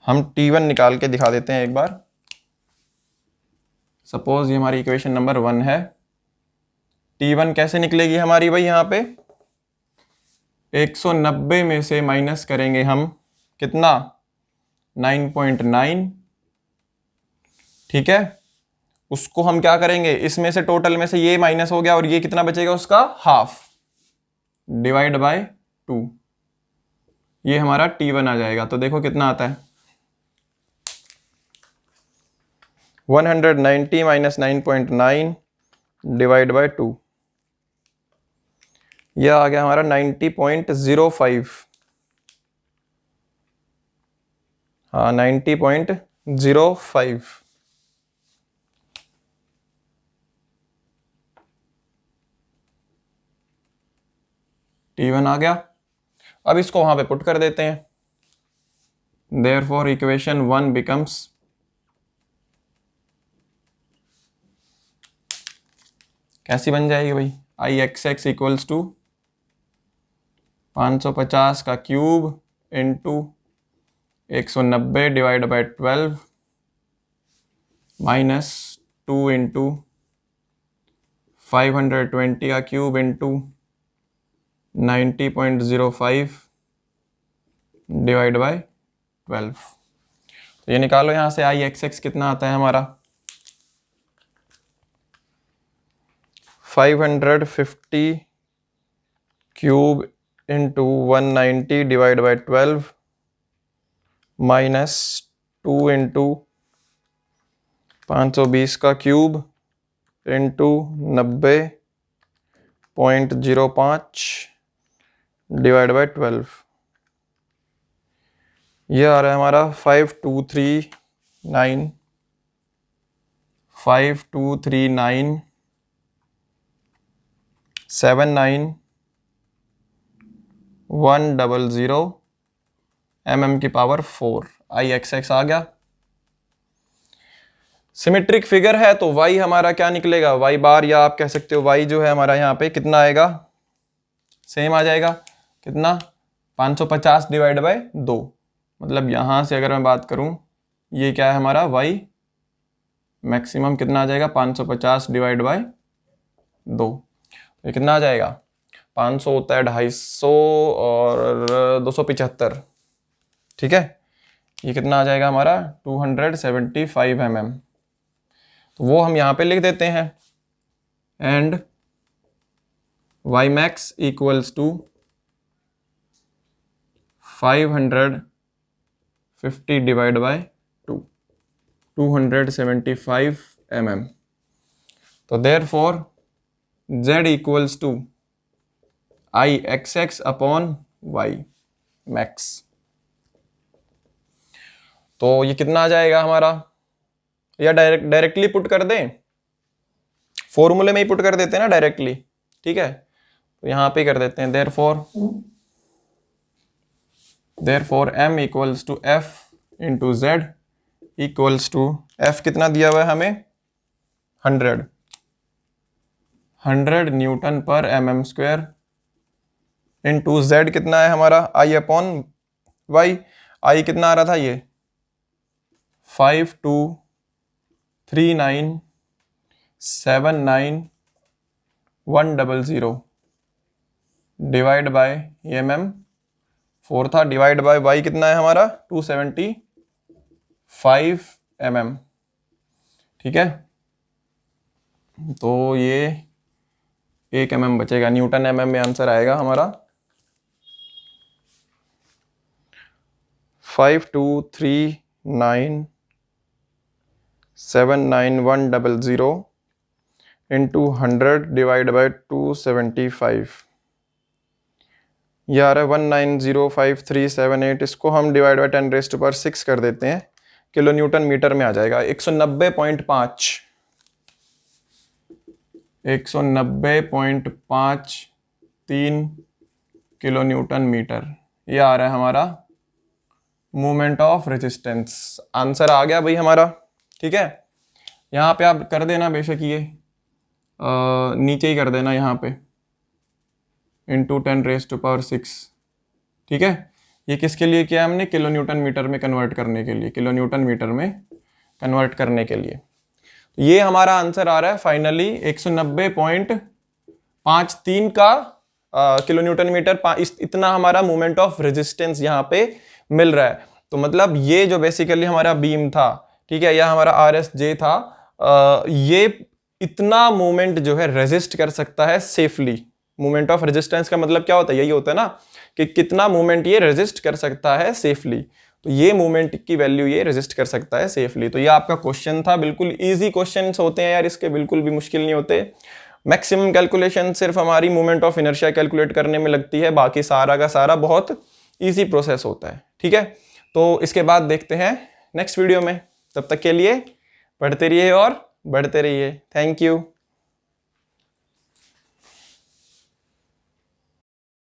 हम T1 निकाल के दिखा देते हैं एक बार। सपोज ये हमारी इक्वेशन नंबर 1 है। T1 कैसे निकलेगी हमारी भाई, यहाँ पे 190 में से माइनस करेंगे हम कितना, 9.9। ठीक है, उसको हम क्या करेंगे, इसमें से टोटल में से ये माइनस हो गया, और ये कितना बचेगा, उसका हाफ डिवाइड बाय 2। ये हमारा T1 आ जाएगा। तो देखो कितना आता है, 190 माइनस 9.9 डिवाइड बाय 2, यह आ गया हमारा 90.05। हाँ 90.05। T1 आ गया। अब इसको वहां पे पुट कर देते हैं, therefore इक्वेशन 1 बिकम्स कैसी बन जाएगी भाई, आई एक्स एक्स इक्वल्स टू 550 का cube into 190 divide by 12 minus 2 into 520 का क्यूब इंटू 90.05 डिवाइड बाई 12। तो ये निकालो यहाँ से आई एक्स एक्स कितना आता है हमारा, 550 cube into 190 divide by 12 minus 2 into 520 का क्यूब इंटू 90.05 डिवाइड बाई 12। ये आ रहा है हमारा 5239 79,100 mm की पावर 4। आई एक्स एक्स आ गया। सिमेट्रिक फिगर है तो y हमारा क्या निकलेगा, y बार, या आप कह सकते हो y जो है हमारा यहाँ पे कितना आएगा, सेम आ जाएगा कितना, 550 डिवाइड बाय 2। मतलब यहाँ से अगर मैं बात करूँ, ये क्या है हमारा y मैक्सिमम कितना आ जाएगा, 550 डिवाइड बाय 2। ये कितना आ जाएगा, 500 होता है 250 और 275, ठीक है। ये कितना आ जाएगा हमारा 275 mm। तो वो हम यहाँ पे लिख देते हैं, and y max equals to 550 divide by 2, 275 mm। तो therefore z equals to I X X upon Y max. तो ये कितना आ जाएगा हमारा, या डायरेक्टली पुट कर दें, फॉर्मूले में ही पुट कर देते हैं ना डायरेक्टली, ठीक है। तो यहाँ पे कर देते हैं therefore m equals to f into Z equals to f कितना दिया हुआ है हमें 100 newton per mm square into z कितना है हमारा i अपॉन y। i कितना आ रहा था ये 523979,100 डिवाइड बाय mm 4 था, डिवाइड बाय y कितना है हमारा 275 mm, ठीक है। तो ये 1 mm बचेगा, न्यूटन mm में आंसर आएगा हमारा 5239,79,100 इंटू 100 डिवाइड बाई 275। ये आ रहा है 1905378। इसको हम डिवाइड बाई 10⁻6 कर देते हैं, किलो न्यूटन मीटर में आ जाएगा 190.53 किलो न्यूटन मीटर। ये आ रहा है हमारा मोमेंट ऑफ रेजिस्टेंस। आंसर आ गया भाई हमारा, ठीक है। यहाँ पे आप कर देना बेशक, ये नीचे ही कर देना यहाँ पे इंटू 10⁻6, ठीक है। ये किसके लिए किया हमने, किलो न्यूटन मीटर में कन्वर्ट करने के लिए, किलो न्यूटन मीटर में कन्वर्ट करने के लिए। तो ये हमारा आंसर आ रहा है फाइनली 190.53 का किलो न्यूटन मीटर, इतना हमारा मोमेंट ऑफ रेजिस्टेंस यहाँ पे मिल रहा है। तो मतलब ये जो बेसिकली हमारा बीम था, ठीक है, या हमारा RSJ था, ये इतना मोमेंट जो है रेजिस्ट कर सकता है सेफली। मोमेंट ऑफ रेजिस्टेंस का मतलब क्या होता है, यही होता है ना कि कितना मोमेंट ये रेजिस्ट कर सकता है सेफली। तो ये मोमेंट की वैल्यू ये रेजिस्ट कर सकता है सेफली। तो ये आपका क्वेश्चन था, बिल्कुल इजी क्वेश्चंस होते हैं यार, इसके बिल्कुल भी मुश्किल नहीं होते। मैक्सिमम कैलकुलेशन सिर्फ हमारी मोमेंट ऑफ इनर्शिया कैलकुलेट करने में लगती है, बाकी सारा का सारा बहुत ईजी प्रोसेस होता है, ठीक है। तो इसके बाद देखते हैं नेक्स्ट वीडियो में, तब तक के लिए पढ़ते रहिए और बढ़ते रहिए। Thank you.